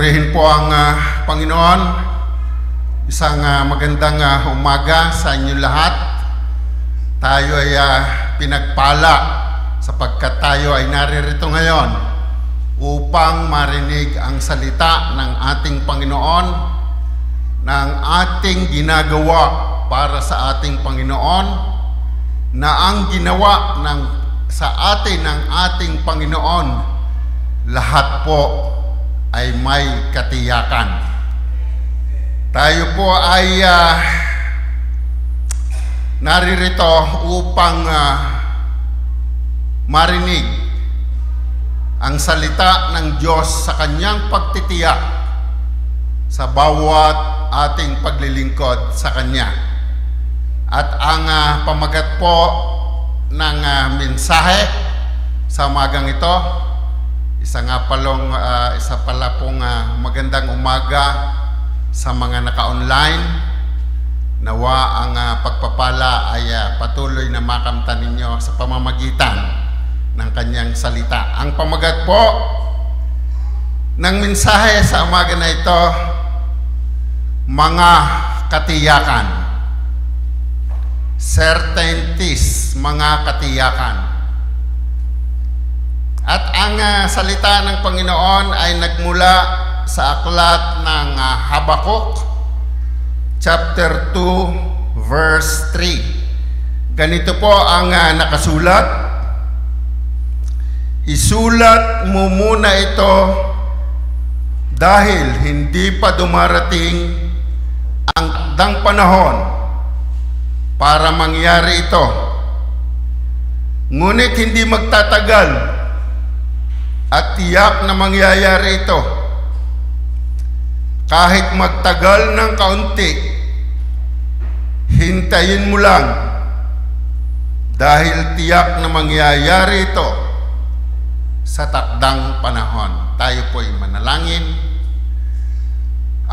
Purihin po ang Panginoon. Isang magandang umaga sa inyo lahat. Tayo ay pinagpala sapagkat tayo ay naririto ngayon upang marinig ang salita ng ating Panginoon, ng ating ginagawa para sa ating Panginoon, na ang ginawa sa atin ng ating Panginoon, lahat po ay may katiyakan. Tayo po ay naririto upang marinig ang salita ng Diyos sa kanyang pagtitiyak sa bawat ating paglilingkod sa Kanya. At ang pamagat po ng mensahe sa umagang ito, isa pala pong magandang umaga sa mga naka-online. Nawa ang pagpapala ay patuloy na makamtan ninyo sa pamamagitan ng kanyang salita. Ang pamagat po ng mensahe sa umaga na ito, mga katiyakan. Certainties, mga katiyakan. At ang salita ng Panginoon ay nagmula sa aklat ng Habakuk, chapter 2, verse 3. Ganito po ang nakasulat: isulat mo muna ito dahil hindi pa dumarating ang takdang panahon para mangyari ito. Ngunit hindi magtatagal at tiyak na mangyayari ito. Kahit magtagal ng kaunti, hintayin mo lang dahil tiyak na mangyayari ito sa takdang panahon. Tayo po'y manalangin.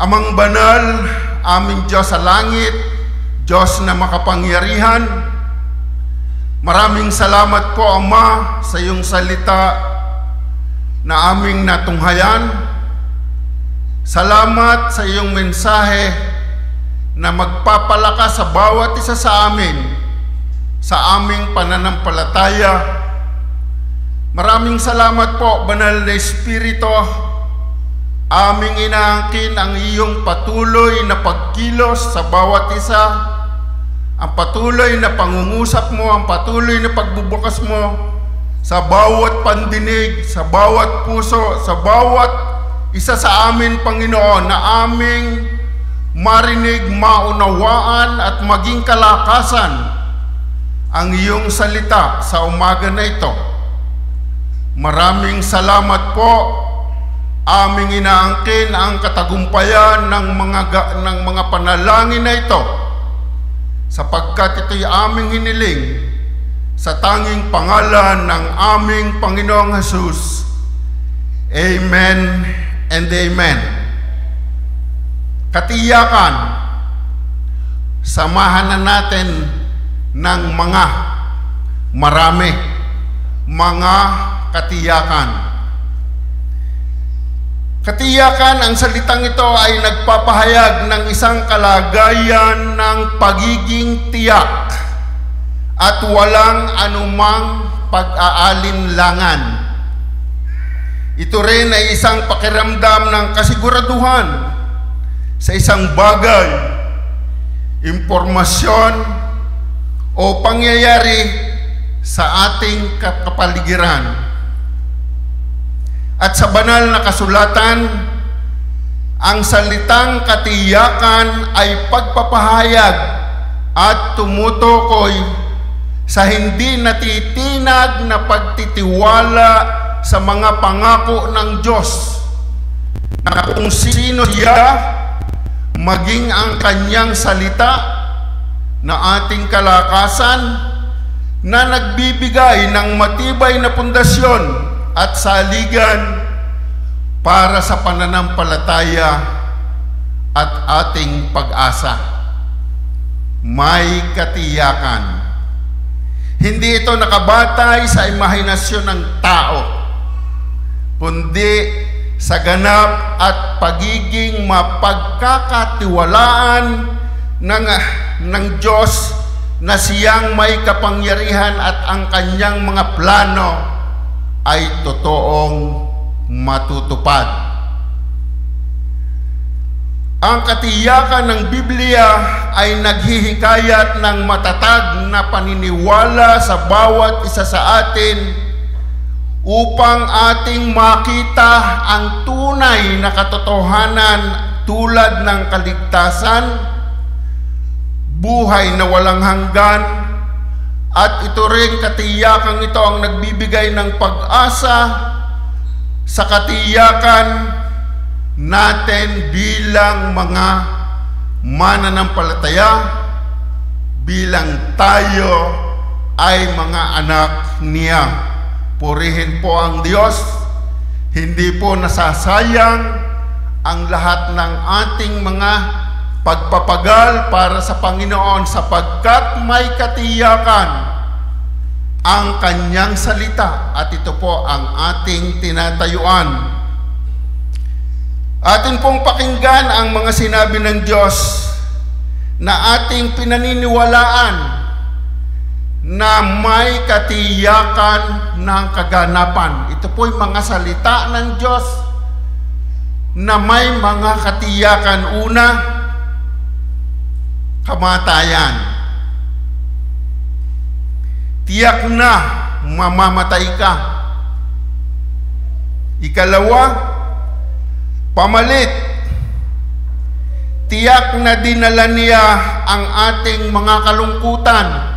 Amang banal, aming Diyos sa langit, Diyos na makapangyarihan, maraming salamat po, Ama, sa iyong salita na aming natunghayan. Salamat sa iyong mensahe na magpapalakas sa bawat isa sa amin sa aming pananampalataya. Maraming salamat po, Banal na Espiritu. Aming inaangkin ang iyong patuloy na pagkilos sa bawat isa, ang patuloy na pangungusap mo, ang patuloy na pagbubukas mo sa bawat pandinig, sa bawat puso, sa bawat isa sa amin, Panginoon, na aming marinig, maunawaan at maging kalakasan ang iyong salita sa umaga na ito. Maraming salamat po. Aming inaangkin ang katagumpayan ng mga panalangin na ito, sapagkat ito'y aming hiniling sa tanging pangalan ng aming Panginoong Jesus. Amen and amen. Katiyakan. Samahan na natin ng mga katiyakan. Katiyakan, ang salitang ito ay nagpapahayag ng isang kalagayan ng pagiging tiyak at walang anumang pag-aalinlangan. Ito rin ay isang pakiramdam ng kasiguraduhan sa isang bagay, impormasyon o pangyayari sa ating kapaligiran. At sa banal na kasulatan, ang salitang katiyakan ay pagpapahayag at tumutukoy sa hindi natitinag na pagtitiwala sa mga pangako ng Diyos, na kung sino siya, maging ang kanyang salita na ating kalakasan, na nagbibigay ng matibay na pundasyon at saligan para sa pananampalataya at ating pag-asa. May katiyakan. Hindi ito nakabatay sa imahinasyon ng tao, kundi sa ganap at pagiging mapagkakatiwalaan ng Diyos na siyang may kapangyarihan at ang kanyang mga plano ay totoong matutupad. Ang katiyakan ng Biblia ay naghihikayat ng matatag na paniniwala sa bawat isa sa atin upang ating makita ang tunay na katotohanan tulad ng kaligtasan, buhay na walang hanggan, at ito rin katiyakang ito ang nagbibigay ng pag-asa sa katiyakan natin bilang mga mananampalataya, bilang tayo ay mga anak niya. Purihin po ang Diyos, hindi po nasasayang ang lahat ng ating mga pagpapagal para sa Panginoon sapagkat may katiyakan ang kanyang salita at ito po ang ating tinatayuan. Atin pong pakinggan ang mga sinabi ng Diyos na ating pinaniniwalaan na may katiyakan ng kaganapan. Ito po'y mga salita ng Diyos na may mga katiyakan. Una, kamatayan. Tiyak na mamamatay ka. Ikalawa, pamalit. Tiyak na dinala niya ang ating mga kalungkutan.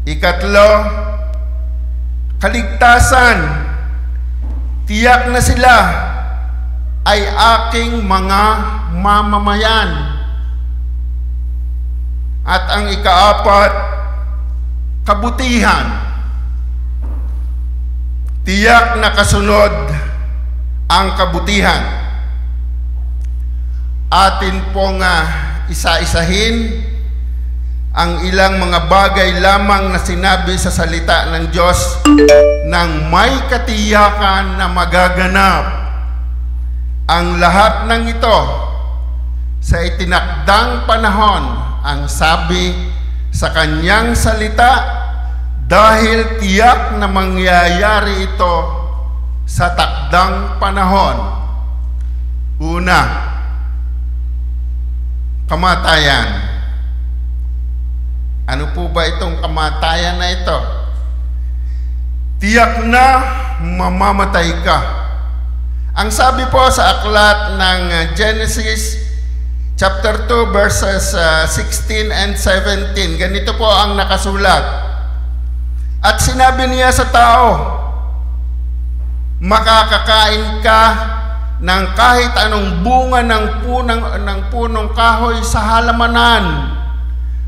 Ikatlo, kaligtasan. Tiyak na sila ay aking mga mamamayan. At ang ikaapat, kabutihan. Tiyak na kasunod ang kabutihan. Atin pong isa-isahin ang ilang mga bagay lamang na sinabi sa salita ng Diyos nang may katiyakan na magaganap. Ang lahat ng ito sa itinakdang panahon ang sabi sa kanyang salita dahil tiyak na mangyayari ito sa takdang panahon. Una, kamatayan. Ano po ba itong kamatayan na ito? Tiyak na mamamatay ka. Ang sabi po sa aklat ng Genesis chapter 2 verses 16 and 17, ganito po ang nakasulat. At sinabi niya sa tao, makakakain ka ng kahit anong bunga ng punong kahoy sa halamanan,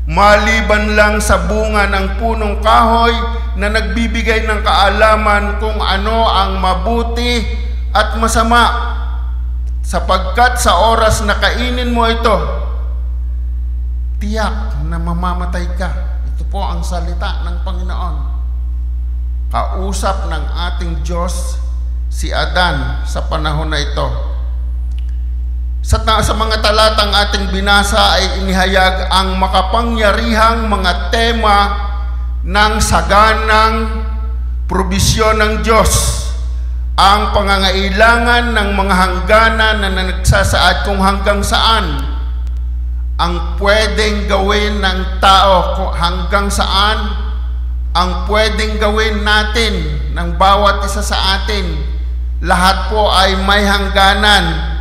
maliban lang sa bunga ng punong kahoy na nagbibigay ng kaalaman kung ano ang mabuti at masama, sapagkat sa oras na kainin mo ito, tiyak na mamamatay ka. Ito po ang salita ng Panginoon. Kausap ng ating Diyos si Adan sa panahon na ito. Sa mga talatang ating binasa ay inihayag ang makapangyarihang mga tema ng saganang probisyon ng Diyos, ang pangangailangan ng mga hangganan na nagsasaad kung hanggang saan ang pwedeng gawin ng tao, hanggang saan ang pwedeng gawin natin ng bawat isa sa atin. Lahat po ay may hangganan.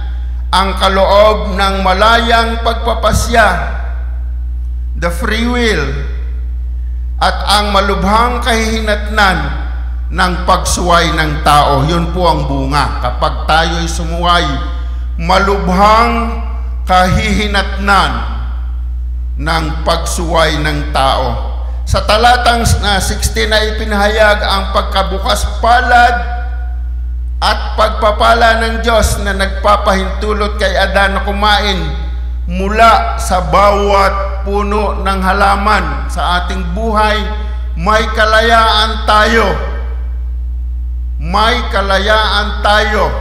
Ang kaloob ng malayang pagpapasya, the free will, at ang malubhang kahihinatnan ng pagsuway ng tao. Yun po ang bunga. Kapag tayo'y sumuway, malubhang kahihinatnan ng pagsuway ng tao. Sa talatang 16 ay ipinahayag ang pagkabukas palad at pagpapala ng Diyos na nagpapahintulot kay Adan na kumain mula sa bawat puno ng halaman. Sa ating buhay, may kalayaan tayo. may kalayaan tayo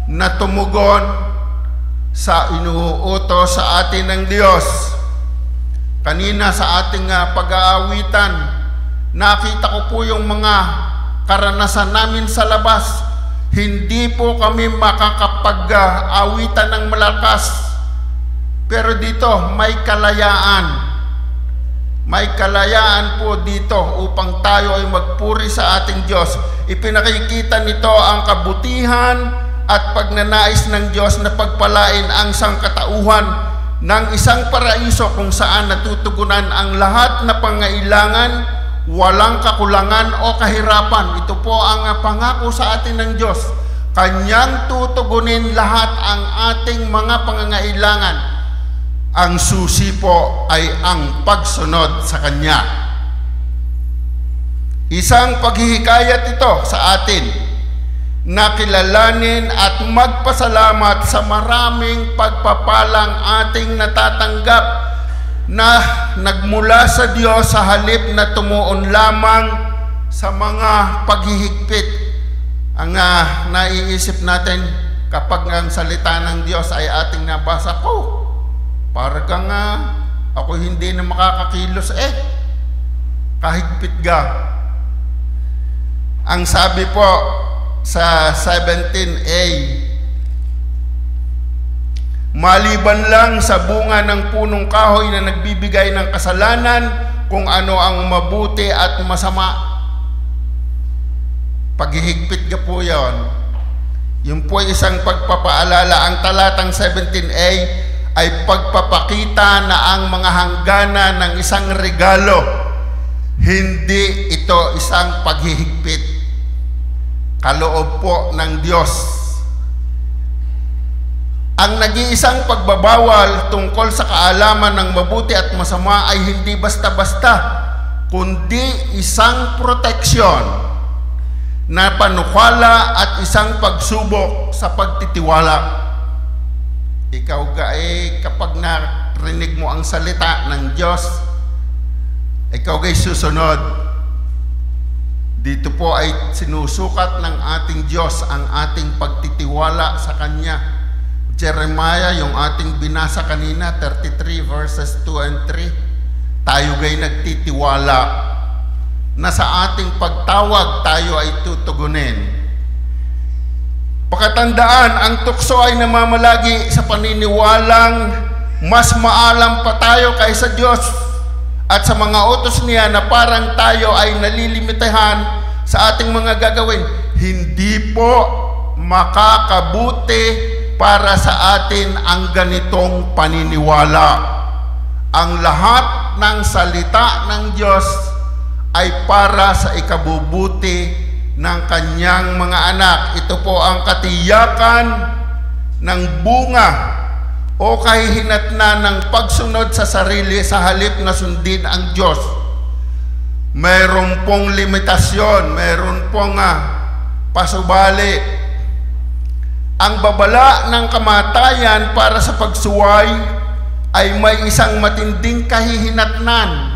na tumugon sa inuutos sa atin ng Diyos. Kanina sa ating pag-aawitan, nakita ko po yung mga karanasan namin sa labas. Hindi po kami makakapag-awitan ng malakas. Pero dito, may kalayaan. May kalayaan po dito upang tayo ay magpuri sa ating Diyos. Ipinakikita nito ang kabutihan at pagnanais ng Diyos na pagpalain ang sangkatauhan ng isang paraiso kung saan natutugunan ang lahat na pangailangan, walang kakulangan o kahirapan. Ito po ang pangako sa atin ng Diyos. Kanyang tutugunin lahat ang ating mga pangangailangan. Ang susi po ay ang pagsunod sa Kanya. Isang paghihikayat ito sa atin na kilalanin at magpasalamat sa maraming pagpapalang ating natatanggap na nagmula sa Diyos sa halip na tumuon lamang sa mga paghihigpit. Ang naiisip natin kapag ang salita ng Diyos ay ating nabasa ko, parang ako hindi na makakakilos kahigpit ga. Ang sabi po sa 17a, maliban lang sa bunga ng punong kahoy na nagbibigay ng kasalanan kung ano ang mabuti at masama. Paghihigpit ka po yun. Yun po isang pagpapaalala. Ang talatang 17a ay pagpapakita na ang mga hanggana ng isang regalo, hindi ito isang paghihigpit. Kaloob po ng Diyos. Ang nag-iisang pagbabawal tungkol sa kaalaman ng mabuti at masama ay hindi basta-basta, kundi isang proteksyon na panukala at isang pagsubok sa pagtitiwala. Ikaw kapag narinig mo ang salita ng Diyos, ikaw susunod. Dito po ay sinusukat ng ating Diyos ang ating pagtitiwala sa Kanya. Jeremiah, yung ating binasa kanina, 33 verses 2 and 3, tayo nagtitiwala na sa ating pagtawag tayo ay tutugunin. Pakatandaan, ang tukso ay namamalagi sa paniniwalang mas maalam pa tayo kaysa Diyos at sa mga utos niya na parang tayo ay nalilimitahan sa ating mga gagawin. Hindi po makakabuti para sa atin ang ganitong paniniwala. Ang lahat ng salita ng Diyos ay para sa ikabubuti ng Kanyang mga anak. Ito po ang katiyakan ng bunga o kahihinatnan ng pagsunod sa sarili sa halip na sundin ang Diyos. Mayroon pong limitasyon, mayroon pong pasubali. Ang babala ng kamatayan para sa pagsuway ay may isang matinding kahihinatnan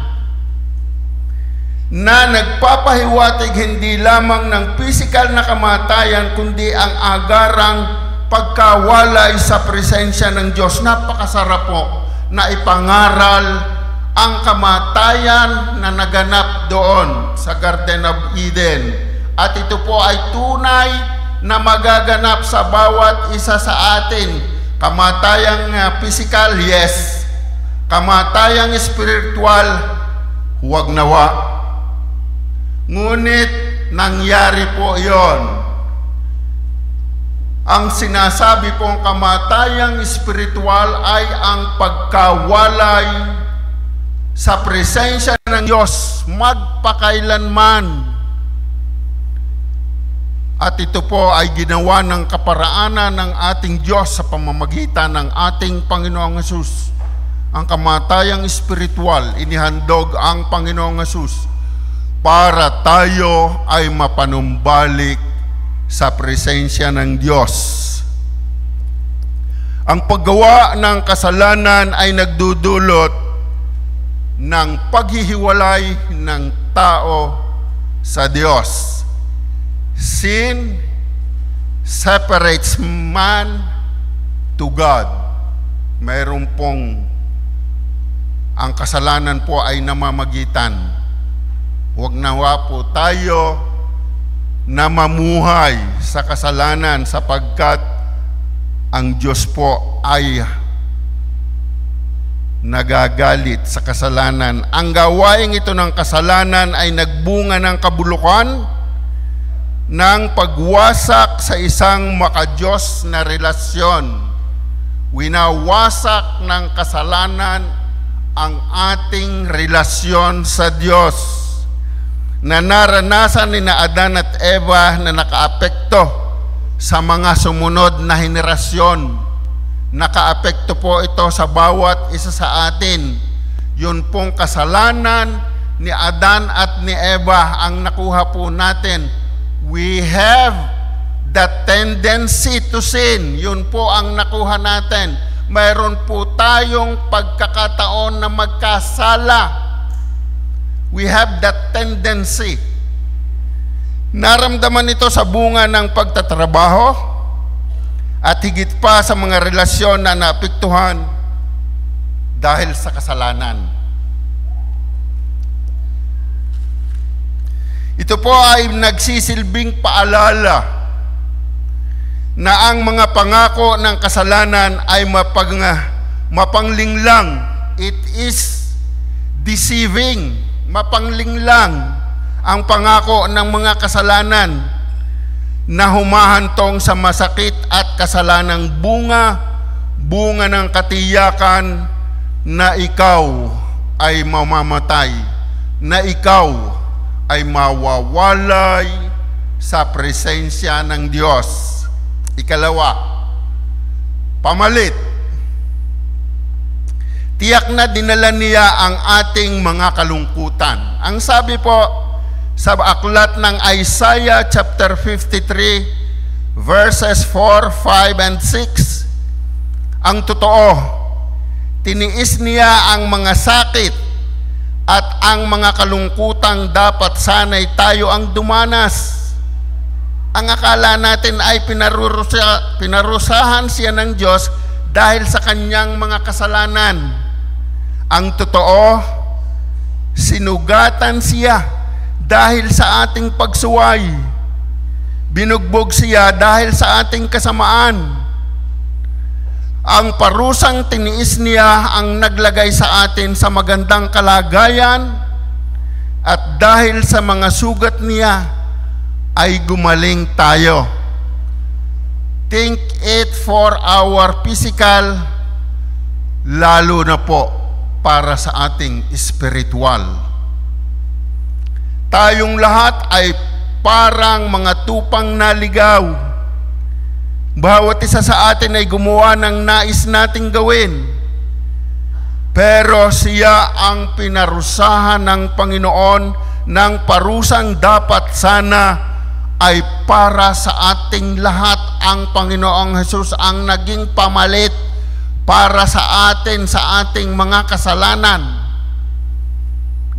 na nagpapahiwatig hindi lamang ng pisikal na kamatayan kundi ang agarang pagkawalay sa presensya ng Diyos. Napakasarap po na ipangaral ang kamatayan na naganap doon sa Garden of Eden. At ito po ay tunay na magaganap sa bawat isa sa atin. Kamatayang pisikal, yes. Kamatayang spiritual, huwag nawa. Ngunit nangyari po yon. Ang sinasabi pong kamatayang espiritual ay ang pagkawalay sa presensya ng Diyos magpakailanman. At ito po ay ginawa ng kaparaanan ng ating Diyos sa pamamagitan ng ating Panginoong Hesus. Ang kamatayang espiritual, inihandog ang Panginoong Hesus para tayo ay mapanumbalik sa presensya ng Diyos. Ang paggawa ng kasalanan ay nagdudulot ng paghihiwalay ng tao sa Diyos. Sin separates man to God. Mayroon pong ang kasalanan po ay namamagitan. Huwag nawa po tayo na mamuhay sa kasalanan sapagkat ang Diyos po ay nagagalit sa kasalanan. Ang gawain ito ng kasalanan ay nagbunga ng kabulukan, ng pagwasak sa isang makadiyos na relasyon. Winawasak ng kasalanan ang ating relasyon sa Diyos na naranasan ni Adan at Eva na nakaapekto sa mga sumunod na henerasyon. Nakaapekto po ito sa bawat isa sa atin. Yun pong kasalanan ni Adan at ni Eva ang nakuha po natin. We have the tendency to sin. Yun po ang nakuha natin. Mayroon po tayong pagkakataon na magkasala. We have that tendency. Naramdaman ito sa bunga ng pagtatrabaho at higit pa sa mga relasyon na naapektuhan dahil sa kasalanan. Ito po ay nagsisilbing paalala na ang mga pangako ng kasalanan ay mapanglinglang. It is deceiving. Mapanglinglang ang pangako ng mga kasalanan na humahantong sa masakit at kasalanang bunga ng katiyakan na ikaw ay mamamatay, na ikaw ay mawawalay sa presensya ng Diyos. Ikalawa, pamalit. Tiyak na dinala niya ang ating mga kalungkutan. Ang sabi po sa aklat ng Isaiah chapter 53 verses 4, 5, and 6, ang totoo, tiniis niya ang mga sakit at ang mga kalungkutang dapat sanay tayo ang dumanas. Ang akala natin ay pinarusahan siya ng Diyos dahil sa kanyang mga kasalanan. Ang totoo, sinugatan siya dahil sa ating pagsuway. Binugbog siya dahil sa ating kasamaan. Ang parusang tiniis niya ang naglagay sa atin sa magandang kalagayan, at dahil sa mga sugat niya ay gumaling tayo. Think it for our physical, lalo na po para sa ating spiritual. Tayong lahat ay parang mga tupang naligaw. Bawat isa sa atin ay gumawa ng nais nating gawin. Pero siya ang pinarusahan ng Panginoon ng parusang dapat sana ay para sa ating lahat. Ang Panginoong Hesus ang naging pamalit para sa atin, sa ating mga kasalanan.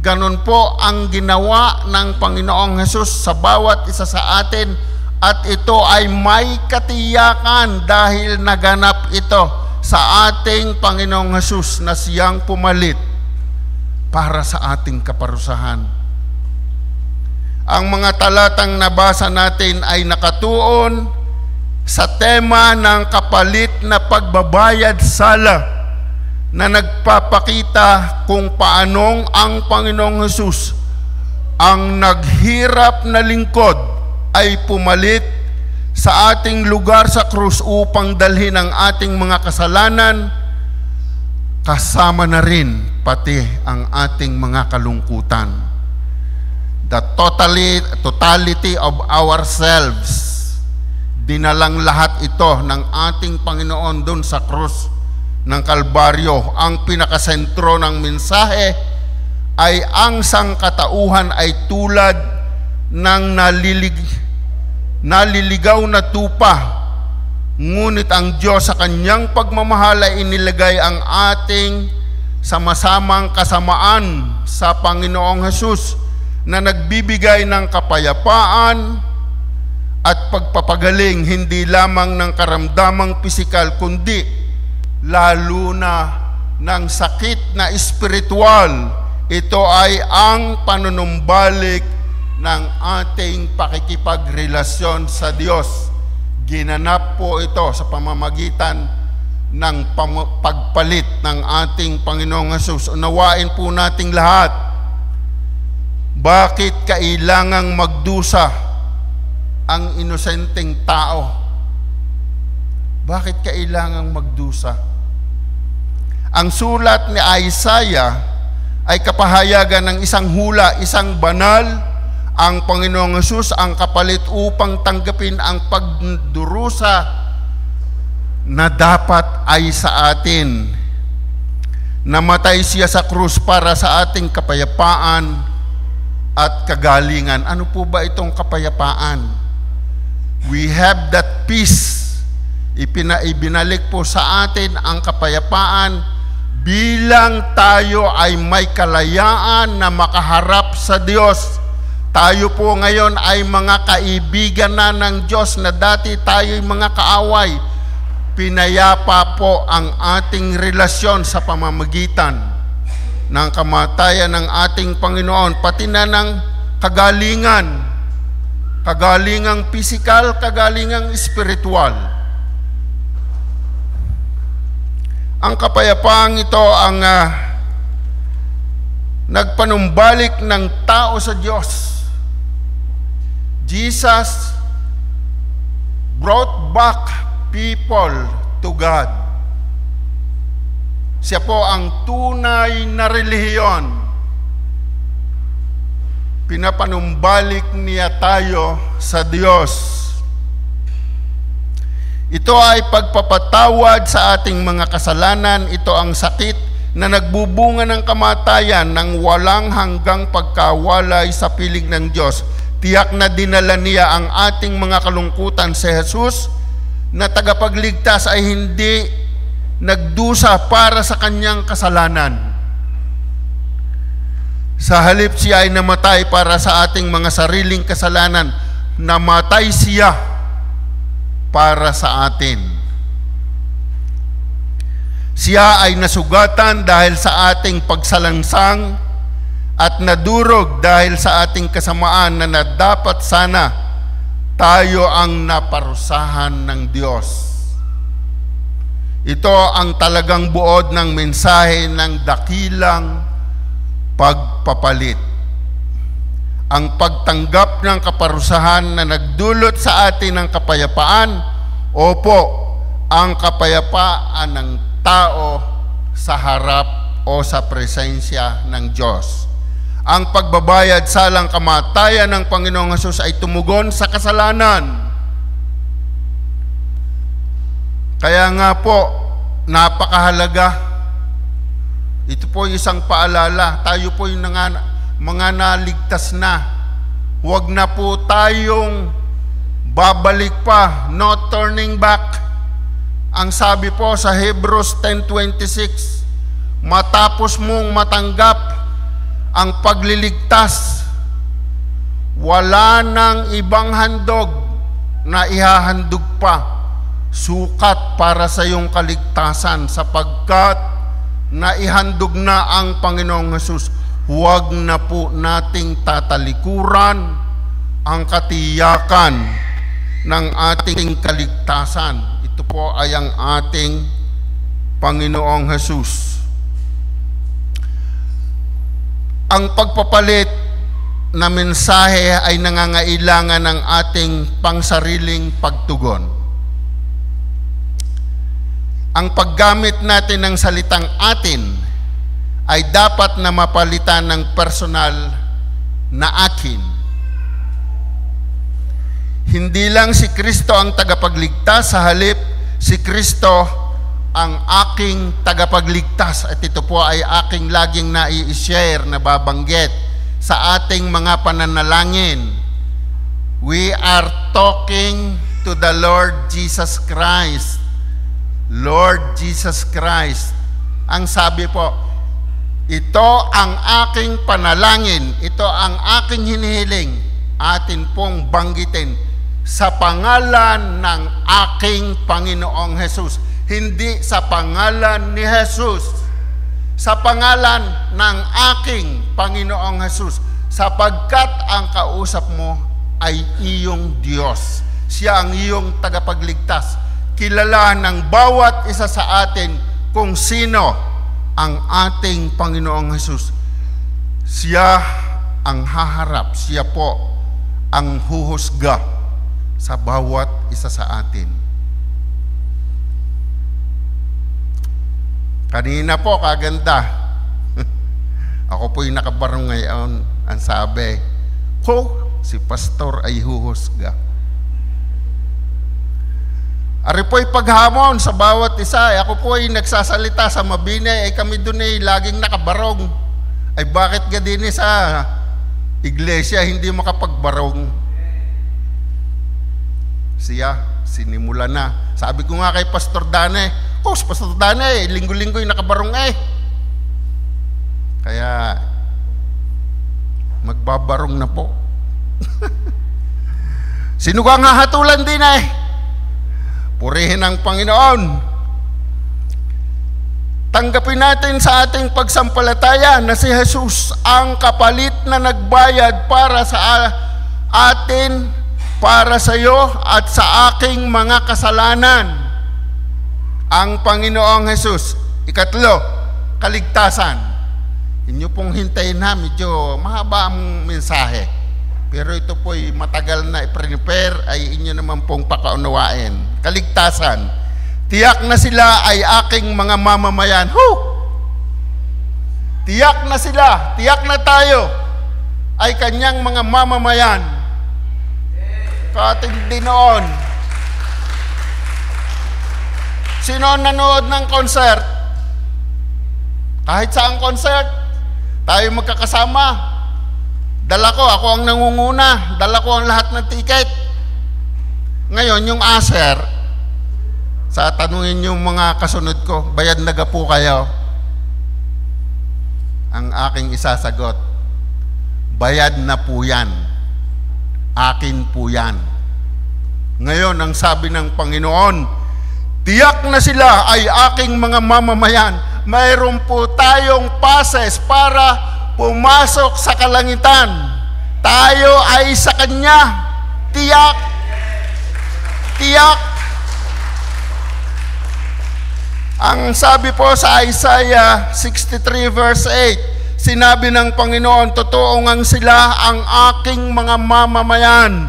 Ganon po ang ginawa ng Panginoong Hesus sa bawat isa sa atin, at ito ay may katiyakan dahil naganap ito sa ating Panginoong Hesus na siyang pumalit para sa ating kaparusahan. Ang mga talatang nabasa natin ay nakatuon sa tema ng kapalit na pagbabayad sala na nagpapakita kung paanong ang Panginoong Hesus, ang naghirap na lingkod, ay pumalit sa ating lugar sa krus upang dalhin ang ating mga kasalanan, kasama na rin pati ang ating mga kalungkutan. The totality of ourselves. Dinalang lahat ito ng ating Panginoon doon sa krus ng Kalbaryo. Ang pinakasentro ng mensahe ay ang sangkatauhan ay tulad ng naliligaw na tupa. Ngunit ang Diyos sa kanyang pagmamahal ay inilagay ang ating sama-samang kasamaan sa Panginoong Hesus na nagbibigay ng kapayapaan at pagpapagaling hindi lamang ng karamdamang pisikal kundi lalo na ng sakit na espiritual. Ito ay ang panunumbalik ng ating pakikipagrelasyon sa Diyos. Ginanap po ito sa pamamagitan ng pagpalit ng ating Panginoong Hesus. Unawain po nating lahat, bakit kailangang magdusa ang inosenteng tao? Bakit kailangang magdusa? Ang sulat ni Isaiah ay kapahayagan ng isang hula, isang banal. Ang Panginoong Hesus ang kapalit upang tanggapin ang pagdurusa na dapat ay sa atin. Namatay siya sa krus para sa ating kapayapaan at kagalingan. Ano po ba itong kapayapaan? We have that peace. Ibinalik po sa atin ang kapayapaan bilang tayo ay may kalayaan na makaharap sa Diyos. Tayo po ngayon ay mga kaibigan na ng Diyos na dati tayo'y mga kaaway. Pinayapa po ang ating relasyon sa pamamagitan ng kamatayan ng ating Panginoon, pati na ng kagalingan, kagalingang pisikal, kagalingang espiritual. Ang kapayapaang ito ang nagpanumbalik ng tao sa Diyos. Jesus brought back people to God. Siya po ang tunay na relihiyon. Pinapanumbalik niya tayo sa Diyos. Ito ay pagpapatawad sa ating mga kasalanan. Ito ang sakit na nagbubunga ng kamatayan ng walang hanggang pagkawalay sa piling ng Diyos. Tiyak na dinala niya ang ating mga kalungkutan. Si Jesus na tagapagligtas ay hindi nagdusa para sa kanyang kasalanan. Sa halip siya ay namatay para sa ating mga sariling kasalanan. Namatay siya para sa atin. Siya ay nasugatan dahil sa ating pagsalangsang at nadurog dahil sa ating kasamaan na dapat sana tayo ang naparusahan ng Diyos. Ito ang talagang buod ng mensahe ng dakilang pagpapalit. Ang pagtanggap ng kaparusahan na nagdulot sa atin ng kapayapaan, opo, ang kapayapaan ng tao sa harap o sa presensya ng Diyos. Ang pagbabayad salang kamatayan ng Panginoong Hesus ay tumugon sa kasalanan. Kaya nga po, napakahalaga. Ito po isang paalala. Tayo po yung mga naligtas na. Huwag na po tayong babalik pa. No turning back. Ang sabi po sa Hebrews 10:26, matapos mong matanggap ang pagliligtas, wala nang ibang handog na ihahandog pa, sukat para sa iyong kaligtasan, sapagkat naihandog na ang Panginoong Hesus. Huwag na po nating tatalikuran ang katiyakan ng ating kaligtasan. Ito po ay ang ating Panginoong Hesus. Ang pagpapalit na mensahe ay nangangailangan ng ating pangsariling pagtugon. Ang paggamit natin ng salitang atin ay dapat na mapalitan ng personal na akin. Hindi lang si Kristo ang tagapagligtas, sa halip si Kristo ang aking tagapagligtas. At ito po ay aking laging nai-share, na babanggit sa ating mga pananalangin. We are talking to the Lord Jesus Christ. Lord Jesus Christ. Ang sabi po, ito ang aking panalangin, ito ang aking hinihiling, atin pong banggitin sa pangalan ng aking Panginoong Jesus. Hindi sa pangalan ni Jesus. Sa pangalan ng aking Panginoong Jesus. Sapagkat ang kausap mo ay iyong Diyos. Siya ang iyong tagapagligtas. Kilala ng bawat isa sa atin kung sino ang ating Panginoong Jesus. Siya ang haharap. Siya po ang huhusga sa bawat isa sa atin. Kanina po, kaganda. Ako po'y nakabarong ngayon. Ang sabi, si pastor ay huhusga. Ari po'y paghamon sa bawat isa. Ako po'y nagsasalita sa Mabini. Kami doon ay laging nakabarong. Ay bakit ka din sa iglesia hindi makapagbarong? Siya, sinimula na. Sabi ko nga kay Pastor Dane, si Pastor Dane, linggo-linggo yung nakabarong Kaya, magbabarong na po. Sino ka nga hatulan din Purihin ang Panginoon. Tanggapin natin sa ating pagsampalataya na si Jesus ang kapalit na nagbayad para sa atin, para sa iyo at sa aking mga kasalanan. Ang Panginoong Jesus. Ikatlo, kaligtasan. Inyo pong hintayin medyo mahaba ang mensahe. Pero ito po'y matagal na i-prepare, ay inyo naman pong pakaunawain. Kaligtasan. Tiyak na sila ay aking mga mamamayan. Tiyak na sila, tiyak na tayo ay kanyang mga mamamayan. Katindi noon. Sino nanood ng concert? Kahit saang concert, tayo magkakasama. Ako ang nangunguna. Dala ko ang lahat ng ticket. Ngayon, yung aser, sa tanungin yung mga kasunod ko, bayad na po kayo? Ang aking isasagot, bayad na po yan. Akin po yan. Ngayon, ang sabi ng Panginoon, tiyak na sila ay aking mga mamamayan. Mayroon po tayong passes para pumasok sa kalangitan. Tayo ay sa Kanya. Tiyak. Tiyak. Ang sabi po sa Isaiah 63 verse 8, sinabi ng Panginoon, totoo ngang sila ang aking mga mamamayan.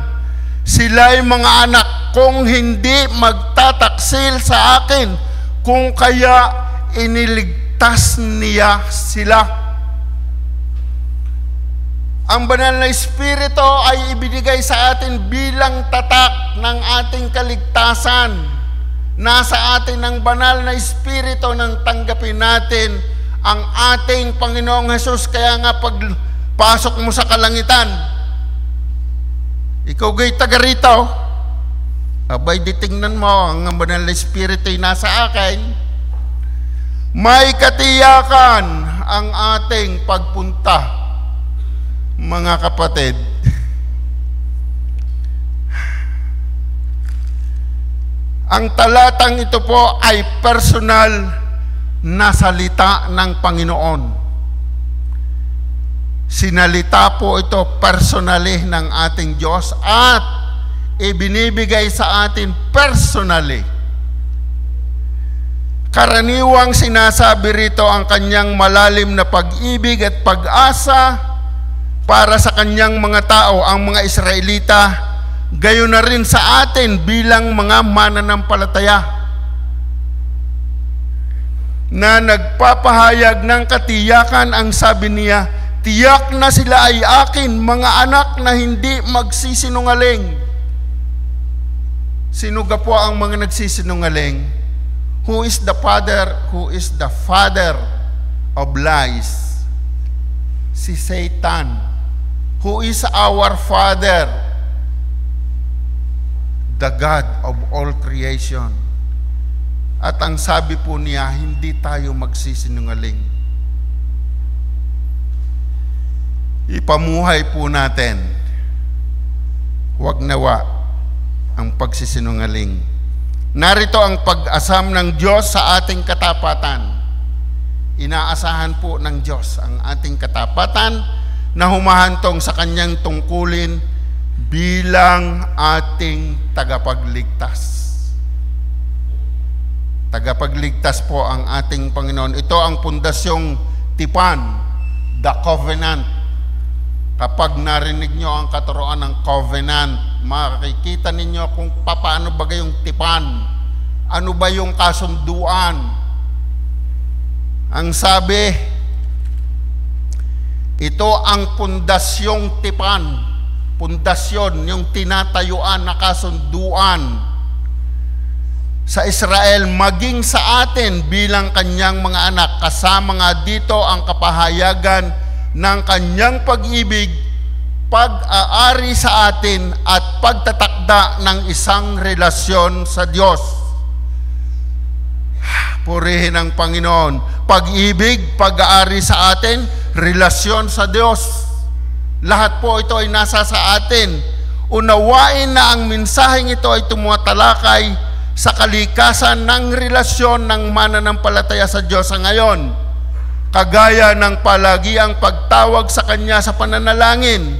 Sila'y mga anak kung hindi magtataksil sa akin, kung kaya iniligtas niya sila. Ang banal na Espiritu ay ibinigay sa atin bilang tatak ng ating kaligtasan. Nasa atin ang banal na Espiritu nang tanggapin natin ang ating Panginoong Jesus. Kaya nga pagpasok mo sa kalangitan, ikaw gay taga rito, abay ditingnan mo ang banal na Espiritu ay nasa akin. May katiyakan ang ating pagpunta, mga kapatid. Ang talatang ito po ay personal na salita ng Panginoon. Sinalita po ito personally ng ating Diyos at ibinibigay sa atin personally. Karaniwang sinasabi rito ang kanyang malalim na pag-ibig at pag-asa para sa kanyang mga tao, ang mga Israelita, gayon na rin sa atin bilang mga mananampalataya na nagpapahayag ng katiyakan. Ang sabi niya, tiyak na sila ay akin, mga anak na hindi magsisinungaling. Sino ga po ang mga nagsisinungaling? Who is the father? Who is the father of lies? Si Satan. Who is our father? The God of all creation. At ang sabi po niya, hindi tayo magsisinungaling. Ipamuhay po natin, huwag nawa, ang pagsisinungaling. Narito ang pag-asam ng Diyos sa ating katapatan. Inaasahan po ng Diyos ang ating katapatan na humahantong sa kanyang tungkulin bilang ating tagapagligtas. Tagapagligtas po ang ating Panginoon. Ito ang pundasyong tipan, the covenant. Kapag narinig nyo ang katuroan ng covenant, makikita ninyo kung paano ba yung tipan. Ano ba yung kasunduan? Ang sabi, ito ang pundasyong tipan. Pundasyon, yung tinatayuan na kasunduan sa Israel, maging sa atin bilang kanyang mga anak. Kasama nga dito ang kapahayagan ng kanyang pag-ibig, pag-aari sa atin at pagtatakda ng isang relasyon sa Diyos. Purihin ang Panginoon. Pag-ibig, pag-aari sa atin, relasyon sa Diyos. Lahat po ito ay nasa sa atin. Unawain na ang mensaheng ito ay tumatalakay sa kalikasan ng relasyon ng mananampalataya sa Diyos sa ngayon. Kagaya ng palagiang pagtawag sa Kanya sa pananalangin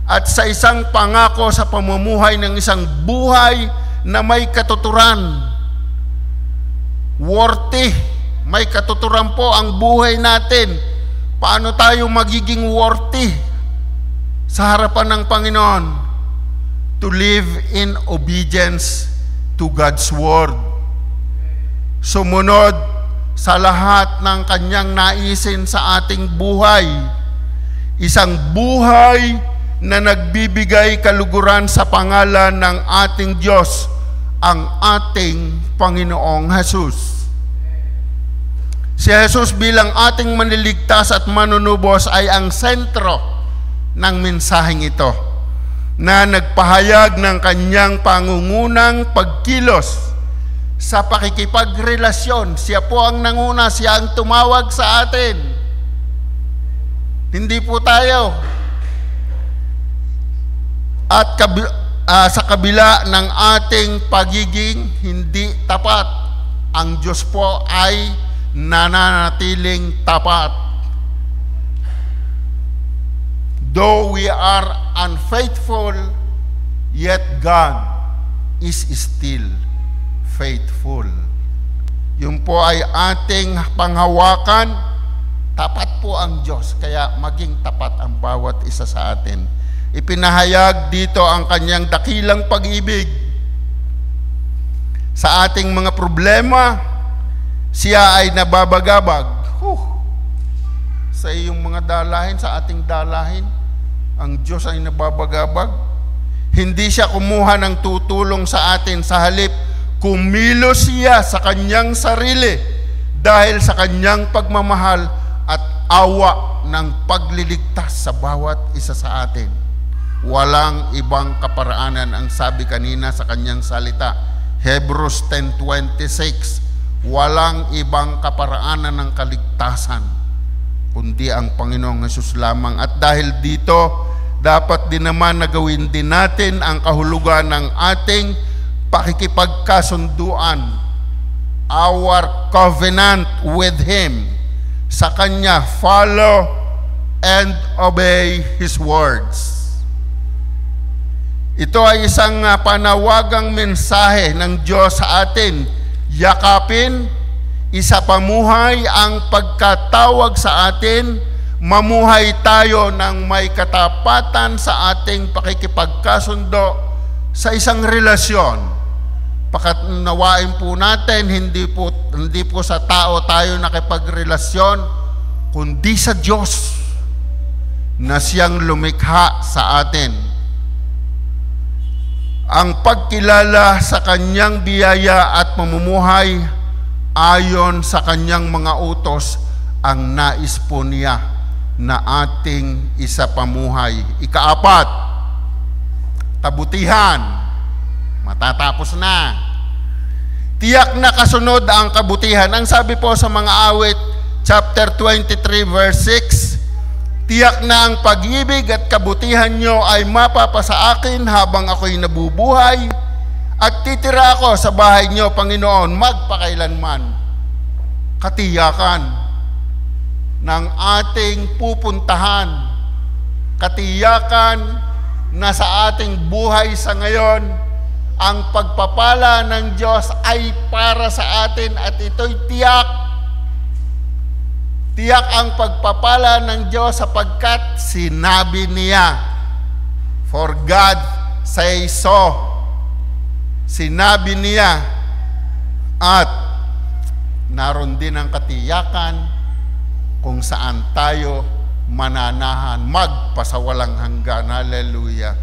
at sa isang pangako sa pamumuhay ng isang buhay na may katuturan. Worthy, may katuturan po ang buhay natin. Paano tayo magiging worthy sa harapan ng Panginoon? To live in obedience to God's Word. Sumunod sa lahat ng kanyang naisin sa ating buhay. Isang buhay na nagbibigay kaluguran sa pangalan ng ating Diyos, ang ating Panginoong Jesus. Si Jesus bilang ating manliligtas at manunubos ay ang sentro ng mensaheng ito, na nagpahayag ng kanyang pangungunang pagkilos sa pakikipagrelasyon. Siya po ang nanguna, siya ang tumawag sa atin. Hindi po tayo. At sa kabila ng ating pagiging hindi tapat, ang Diyos po ay nananatiling tapat. Though we are unfaithful, yet God is still faithful. Yun po ay ating panghawakan. Tapat po ang Diyos, kaya maging tapat ang bawat isa sa atin. Ipinahayag dito ang kanyang dakilang pag-ibig. Sa ating mga problema, siya ay nababagabag. Sa iyong mga dalahin, sa ating dalahin, ang Diyos ay nababagabag. Hindi siya kumuha ng tutulong sa atin, sa halip kumilos siya sa kanyang sarili dahil sa kanyang pagmamahal at awa ng pagliligtas sa bawat isa sa atin. Walang ibang kaparaanan ang sabi kanina sa kanyang salita, Hebrews 10:26, walang ibang kaparaanan ng kaligtasan kundi ang Panginoong Hesus lamang. At dahil dito, dapat din naman na gawin din natin ang kahulugan ng ating pakikipagkasunduan, our covenant with Him. Sa Kanya, follow and obey His words. Ito ay isang panawagang mensahe ng Diyos sa atin. Yakapin, isa pamuhay ang pagkatawag sa atin, mamuhay tayo ng may katapatan sa ating pakikipagkasundo sa isang relasyon. Pakatnawain po natin, hindi po sa tao tayo nakipagrelasyon, kundi sa Diyos na siyang lumikha sa atin. Ang pagkilala sa kanyang biyaya at pamumuhay ayon sa kanyang mga utos ang nais po niya na ating isa pamuhay. Ikaapat, kabutihan. Matatapos na. Tiyak na kasunod ang kabutihan. Ang sabi po sa mga awit, chapter 23 verse 6, tiyak na ang pag-ibig at kabutihan nyo ay mapapasa akin habang ako'y nabubuhay. At titira ako sa bahay niyo, Panginoon, magpakailanman. Katiyakan ng ating pupuntahan. Katiyakan na sa ating buhay sa ngayon, ang pagpapala ng Diyos ay para sa atin at ito'y tiyak. Tiyak ang pagpapala ng Diyos sapagkat sinabi niya, for God say so. Sinabi niya, at naroon din ang katiyakan kung saan tayo mananahan magpasawalang hanggan. Hallelujah.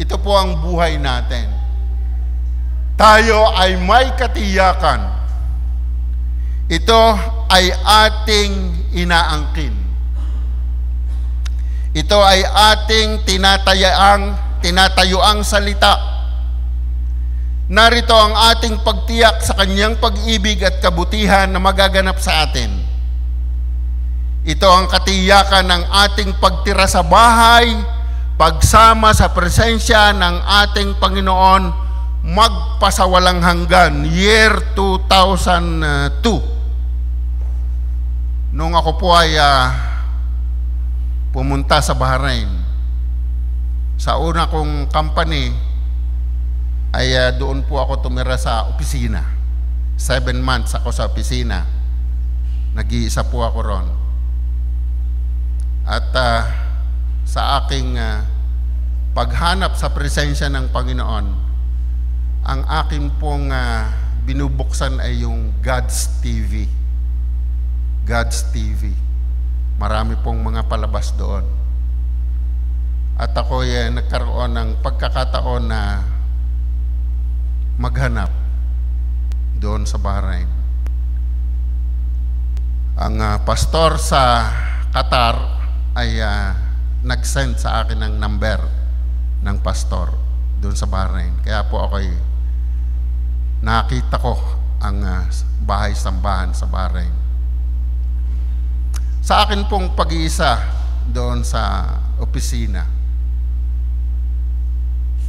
Ito po ang buhay natin. Tayo ay may katiyakan. Ito ay ating inaangkin. Ito ay ating tinatayuang salita. Narito ang ating pagtiyak sa kanyang pag-ibig at kabutihan na magaganap sa atin. Ito ang katiyakan ng ating pagtira sa bahay, pagsama sa presensya ng ating Panginoon, magpasawalang hanggan. Year 2002. Nung ako po ay pumunta sa Bahrain, sa una kong company, ay doon po ako tumira sa opisina. 7 months ako sa opisina. Nag-iisa po ako ron. At sa aking paghanap sa presensya ng Panginoon, ang akin pong binubuksan ay yung God's TV. God's TV. Marami pong mga palabas doon. At ako nagkaroon ng pagkakataon na maghanap doon sa Bahrain. Ang pastor sa Qatar ay nag-send sa akin ng number ng pastor doon sa Bahrain. Kaya po ako'y nakita ko ang bahay-sambahan sa Bahrain. Sa akin pong pag-iisa doon sa opisina,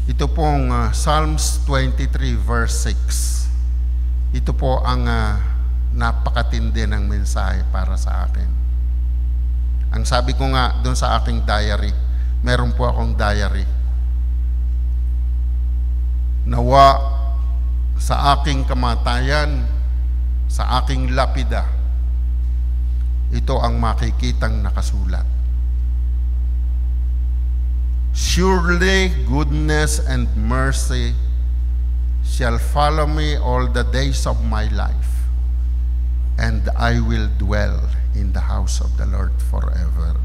ito pong Psalms 23 verse 6. Ito po ang napakatindi ng mensahe para sa akin. Ang sabi ko nga doon sa aking diary, meron po akong diary. Nawa sa aking kamatayan, sa aking lapida, ito ang makikitang nakasulat. Surely goodness and mercy shall follow me all the days of my life, and I will dwell in the house of the Lord forever.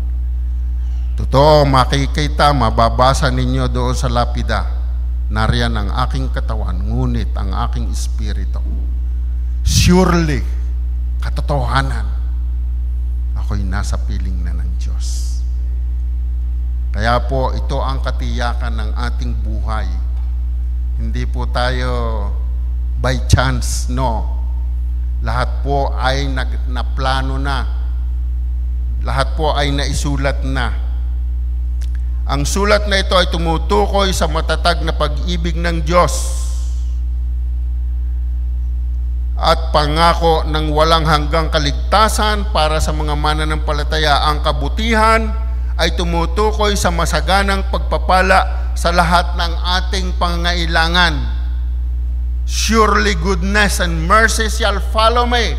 Totoo, makikita, mababasa ninyo doon sa lapida, nariyan ang aking katawan, ngunit ang aking espiritu. Surely, katotohanan, ako'y nasa piling na ng Diyos. Kaya po, ito ang katiyakan ng ating buhay. Hindi po tayo by chance, no. Lahat po ay naplano na. Lahat po ay naisulat na. Ang sulat na ito ay tumutukoy sa matatag na pag-ibig ng Diyos at pangako ng walang hanggang kaligtasan para sa mga mananampalataya. Ang kabutihan ay tumutukoy sa masaganang pagpapala sa lahat ng ating pangangailangan. Surely goodness and mercy shall follow me.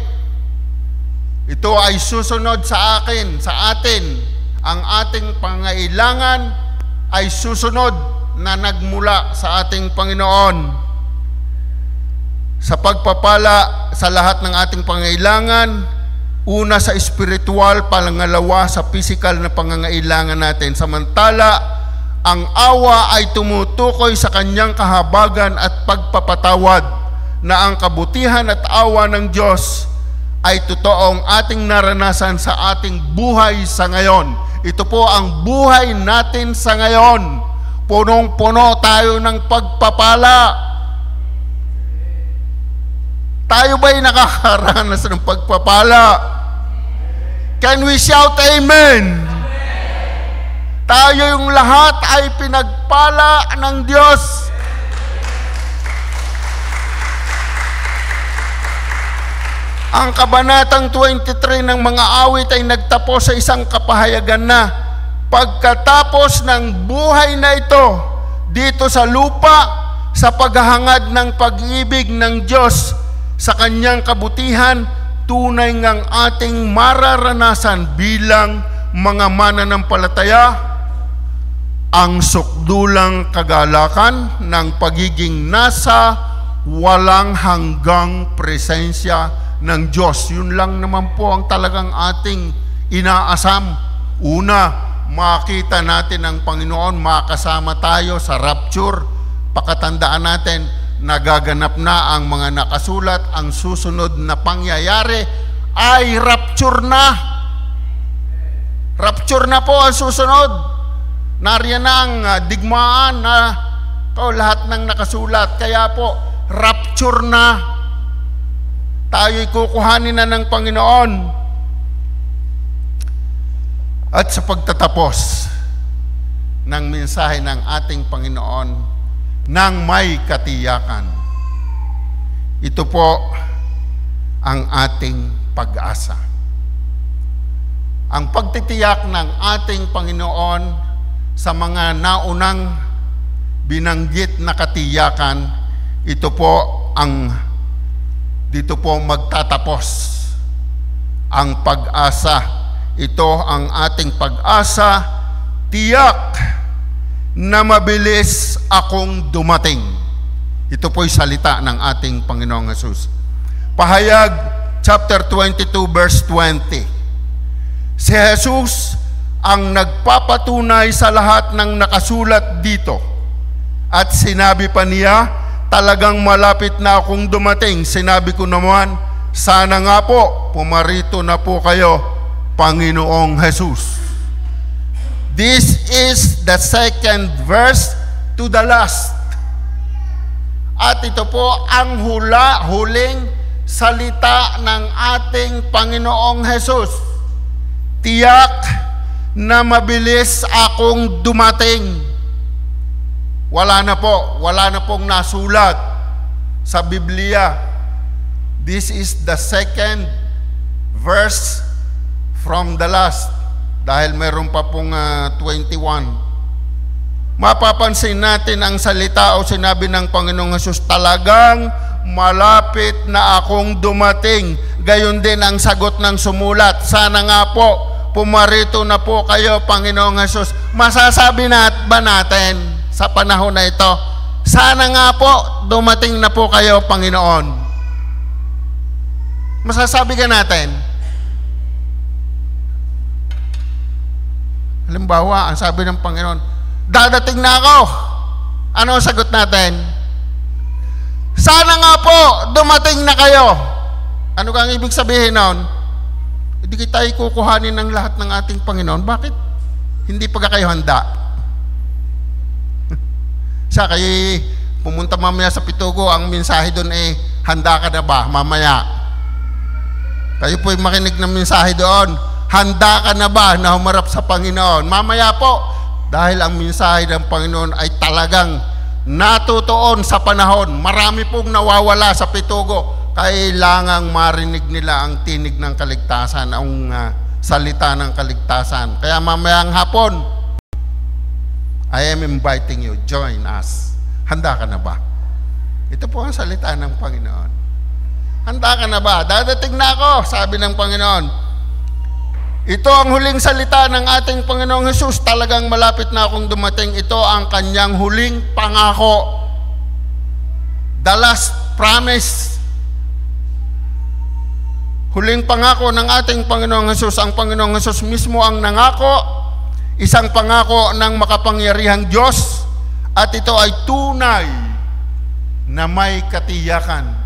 Ito ay susunod sa akin, sa atin. Ang ating pangangailangan ay susunod na nagmula sa ating Panginoon. Sa pagpapala sa lahat ng ating pangangailangan, una sa spiritual, pangalawa sa physical na pangangailangan natin. Samantala, ang awa ay tumutukoy sa kanyang kahabagan at pagpapatawad, na ang kabutihan at awa ng Diyos ay totoong ating naranasan sa ating buhay sa ngayon. Ito po ang buhay natin sa ngayon. Punong-puno tayo ng pagpapala. Tayo ba'y nakakaranas ng pagpapala? Can we shout amen? Tayo yung lahat ay pinagpala ng Diyos. Ang kabanatang 23 ng mga awit ay nagtapos sa isang kapahayagan na pagkatapos ng buhay na ito dito sa lupa, sa paghahangad ng pag-ibig ng Diyos sa kanyang kabutihan, tunay ngang ating mararanasan bilang mga mananampalataya ang sukdulang kagalakan ng pagiging nasa walang hanggang presensya ng Diyos. Yun lang naman po ang talagang ating inaasam. Una, makita natin ang Panginoon, makasama tayo sa rapture. Pakatandaan natin, nagaganap na ang mga nakasulat. Ang susunod na pangyayari ay rapture na. Rapture na po ang susunod. Nariyan na ang digmaan na lahat ng nakasulat. Kaya po, rapture na. Tayo'y kukuhanin na ng Panginoon. At sa pagtatapos ng mensahe ng ating Panginoon ng may katiyakan, ito po ang ating pag-asa. Ang pagtitiyak ng ating Panginoon sa mga naunang binanggit na katiyakan, ito po ang dito po magtatapos ang pag-asa. Ito ang ating pag-asa, tiyak na mabilis akong dumating. Ito po'y salita ng ating Panginoong Hesus. Pahayag chapter 22 verse 20. Si Jesus ang nagpapatunay sa lahat ng nakasulat dito. At sinabi pa niya, talagang malapit na akong dumating. Sinabi ko naman, sana nga po, pumarito na po kayo, Panginoong Jesus. This is the second verse to the last. At ito po ang huling salita ng ating Panginoong Jesus. Tiyak na mabilis akong dumating. Wala na pong nasulat sa Biblia. This is the second verse from the last. Dahil meron pa pong 21. Mapapansin natin ang salita o sinabi ng Panginoong Hesus, talagang malapit na akong dumating. Gayon din ang sagot ng sumulat, sana nga po, pumarito na po kayo, Panginoong Hesus. Masasabi ba natin sa panahon na ito, sana nga po, dumating na po kayo, Panginoon? Masasabi ka natin? Halimbawa, ang sabi ng Panginoon, dadating na ako. Ano ang sagot natin? Sana nga po, dumating na kayo. Ano kang ibig sabihin nun? Hindi tayo kukuhanin ng lahat ng ating Panginoon. Bakit? Hindi pa kayo handa. Siya, kayo pumunta mamaya sa Pitugo, ang mensahe doon handa ka na ba mamaya? Kayo po'y makinig ng mensahe doon. Handa ka na ba na humarap sa Panginoon? Mamaya po, dahil ang mensahe ng Panginoon ay talagang natutuon sa panahon. Marami pong nawawala sa Pitugo. Kailangang marinig nila ang tinig ng kaligtasan, ang salita ng kaligtasan. Kaya mamayang hapon, I am inviting you, join us. Handa ka na ba? Ito po ang salita ng Panginoon. Handa ka na ba? Dadating na ako, sabi ng Panginoon. Ito ang huling salita ng ating Panginoong Hesus. Talagang malapit na akong dumating. Ito ang kanyang huling pangako. The last promise. Huling pangako ng ating Panginoong Hesus. Ang Panginoong Hesus mismo ang nangako. Isang pangako ng makapangyarihang Diyos. At ito ay tunay na may katiyakan.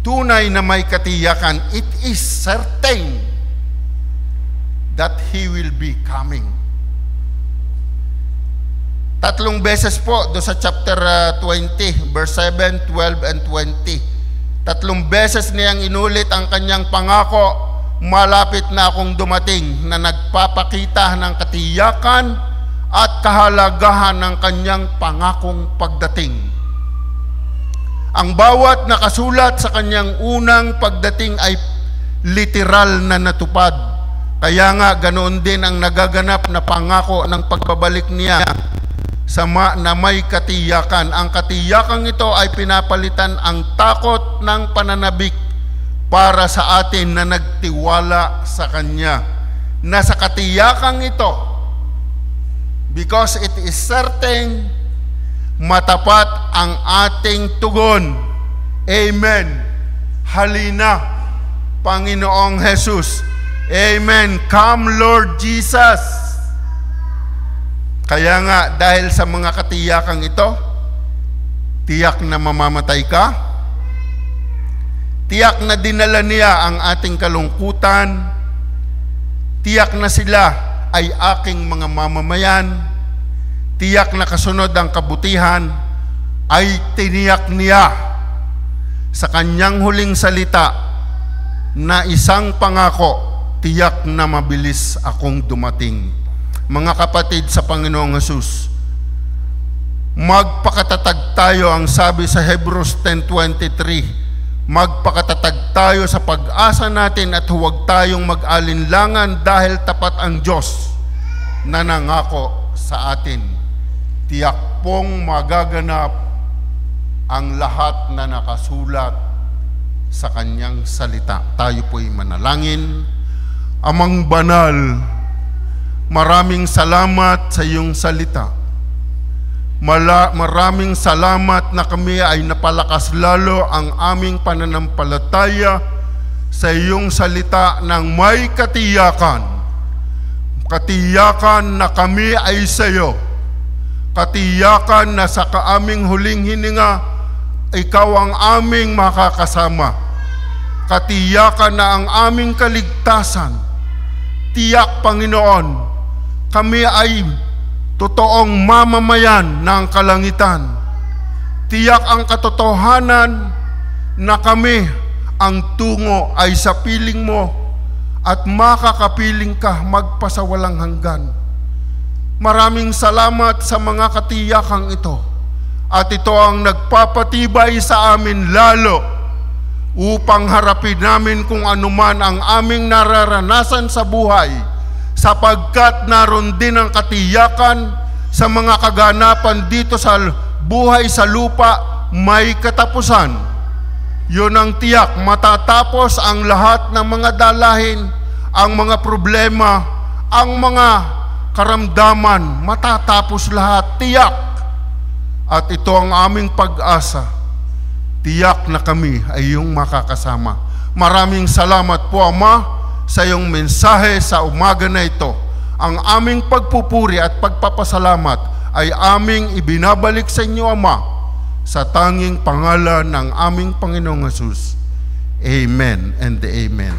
Tunay na may katiyakan. It is certain that He will be coming. 3 beses po do sa chapter 20, verse 7, 12, and 20. 3 beses niyang inulit ang kanyang pangako, malapit na akong dumating, na nagpapakita ng katiyakan at kahalagahan ng kanyang pangakong pagdating. Ang bawat nakasulat sa kanyang unang pagdating ay literal na natupad. Kaya nga ganoon din ang nagaganap na pangako ng pagbabalik niya na may katiyakan. Ang katiyakang ito ay pinapalitan ang takot ng pananabik para sa atin na nagtiwala sa Kanya. Na sa katiyakang ito, because it is certain, matapat ang ating tugon. Amen. Halina, Panginoong Jesus. Amen. Come, Lord Jesus. Kaya nga, dahil sa mga katiyakang ito, tiyak na mamamatay ka, tiyak na dinala niya ang ating kalungkutan, tiyak na sila ay aking mga mamamayan, tiyak na kasunod ang kabutihan, ay tiniyak niya sa kanyang huling salita na isang pangako, tiyak na mabilis akong dumating. Mga kapatid sa Panginoong Jesus, magpakatatag tayo, ang sabi sa Hebrews 10:23, magpakatatag tayo sa pag-asa natin at huwag tayong mag-alinlangan dahil tapat ang Diyos na nangako sa atin. Tiyak pong magaganap ang lahat na nakasulat sa kanyang salita. Tayo po'y manalangin. Amang banal, maraming salamat sa iyong salita. Maraming salamat na kami ay napalakas lalo ang aming pananampalataya sa iyong salita ng may katiyakan. Katiyakan na kami ay sa iyo. Katiyakan na sa kaaming huling hininga, ikaw ang aming makakasama. Katiyakan na ang aming kaligtasan. Tiyak, Panginoon, kami ay totoong mamamayan ng kalangitan. Tiyak ang katotohanan na kami ang tungo ay sa piling mo at makakapiling ka magpasawalang hanggan. Maraming salamat sa mga katiyakang ito at ito ang nagpapatibay sa amin lalo upang harapin namin kung anuman ang aming nararanasan sa buhay, sapagkat naroon din ang katiyakan sa mga kaganapan dito sa buhay sa lupa, may katapusan. Yun ang tiyak, matatapos ang lahat ng mga dalahin, ang mga problema, ang mga karamdaman, matatapos lahat, tiyak. At ito ang aming pag-asa, tiyak na kami ay iyong makakasama. Maraming salamat po, Ama, sa iyong mensahe sa umaga na ito. Ang aming pagpupuri at pagpapasalamat ay aming ibinabalik sa inyo, Ama, sa tanging pangalan ng aming Panginoong Jesus. Amen and amen.